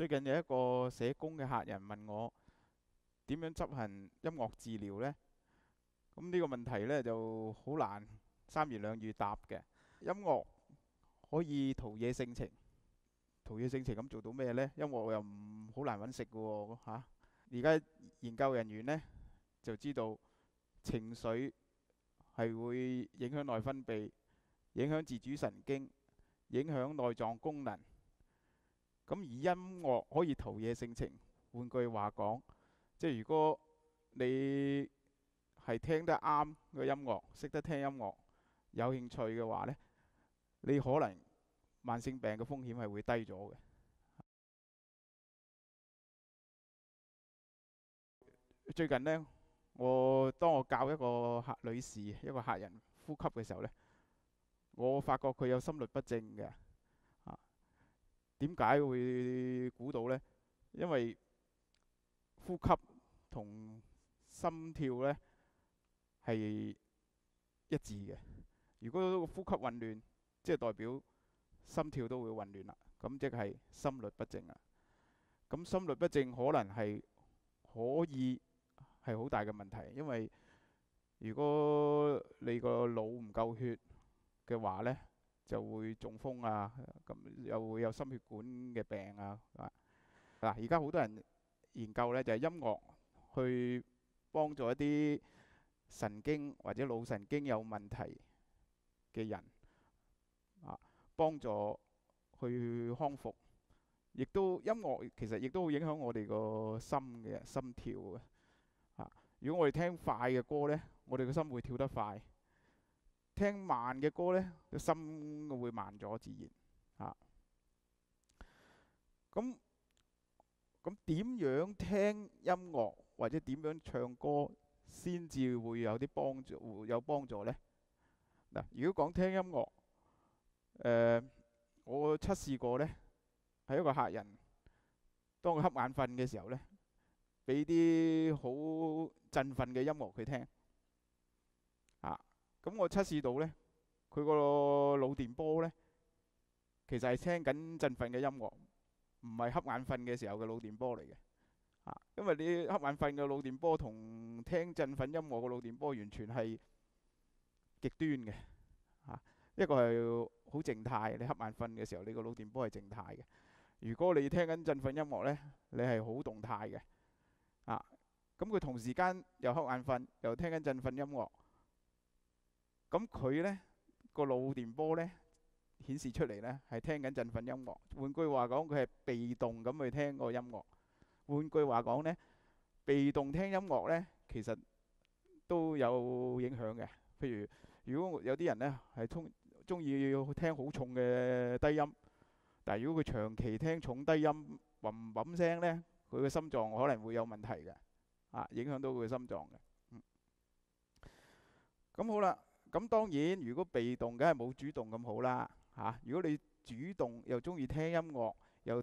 最近有一個社工嘅客人問我點樣執行音樂治療呢？咁呢個問題呢就好難三言兩語答嘅。音樂可以陶冶性情，陶冶性情咁做到咩呢？音樂又唔好難揾食嘅喎嚇。而家研究人員呢就知道情緒係會影響內分泌，影響自主神經，影響內臟功能。咁而音樂可以陶冶性情，換句話講，即係如果你係聽得啱嘅音樂，識得聽音樂，有興趣嘅話呢，你可能慢性病嘅風險係會低咗嘅。最近呢，當我教一個女士一個客人呼吸嘅時候呢，我發覺佢有心律不正嘅。啊，點解會估到呢？因為呼吸同心跳呢係一致嘅。如果個呼吸混亂，即係代表心跳都會混亂啦。咁即係心律不正啦。咁心律不正可能係可以係好大嘅問題，因為如果你個腦唔夠血嘅話呢，就會中風啊，咁又會有心血管嘅病啊。嗱，而家好多人研究呢，就係音樂去幫助一啲神經或者腦神經有問題嘅人啊，幫助去康復。亦都音樂其實亦都會影響我哋個心嘅心跳嘅。如果我哋聽快嘅歌呢，我哋個心會跳得快；聽慢嘅歌呢，個心會慢咗，自然嚇。咁咁點樣聽音樂或者點樣唱歌先至會有啲幫助，會有幫助呢？嗱，如果講聽音樂，我測試過呢，係一個客人，當佢瞌眼瞓嘅時候呢，俾啲好振奮嘅音樂佢聽，咁我測試到呢，佢個腦電波呢，其實係聽緊振奮嘅音樂，唔係瞌眼瞓嘅時候嘅腦電波嚟嘅。因為你瞌眼瞓嘅腦電波同聽振奮音樂嘅腦電波完全係極端嘅。一個係好靜態，你瞌眼瞓嘅時候，你個腦電波係靜態嘅。如果你聽緊振奮音樂呢，你係好動態嘅。咁佢同時間又瞌眼瞓，又聽緊振奮音樂，咁佢呢個腦電波呢顯示出嚟呢係聽緊振奮音樂。換句話講，佢係被動咁去聽個音樂。換句話講呢，被動聽音樂呢其實都有影響嘅。譬如如果有啲人呢係中意聽好重嘅低音，但係如果佢長期聽重低音嗡嗡聲呢，佢嘅心臟可能會有問題嘅。影響到佢嘅心臟嘅。咁好啦，咁當然如果被動梗係冇主動咁好啦。如果你主動又中意聽音樂，又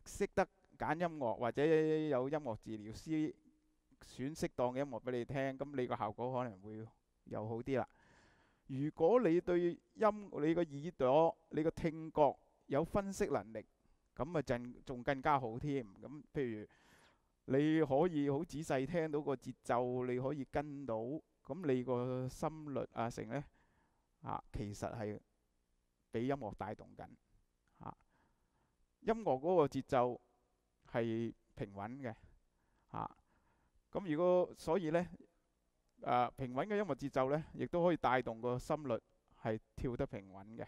識得揀音樂，或者有音樂治療師選適當嘅音樂俾你聽，咁你個效果可能會又好啲啦。如果你對你個耳朵、你個聽覺有分析能力，咁啊仲更加好添。咁譬如你可以好仔細聽到個節奏，你可以跟到，咁你個心率成呢，其實係俾音樂帶動緊。音樂嗰個節奏係平穩嘅。咁如果所以呢，平穩嘅音樂節奏呢，亦都可以帶動個心率係跳得平穩嘅。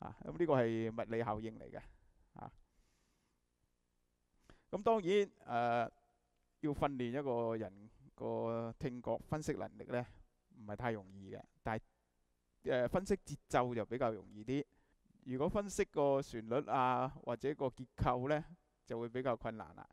咁呢個係物理效應嚟嘅。咁當然要訓練一個人個聽覺分析能力呢，唔係太容易嘅。但係分析節奏就比較容易啲。如果分析個旋律或者個結構呢，就會比較困難啦。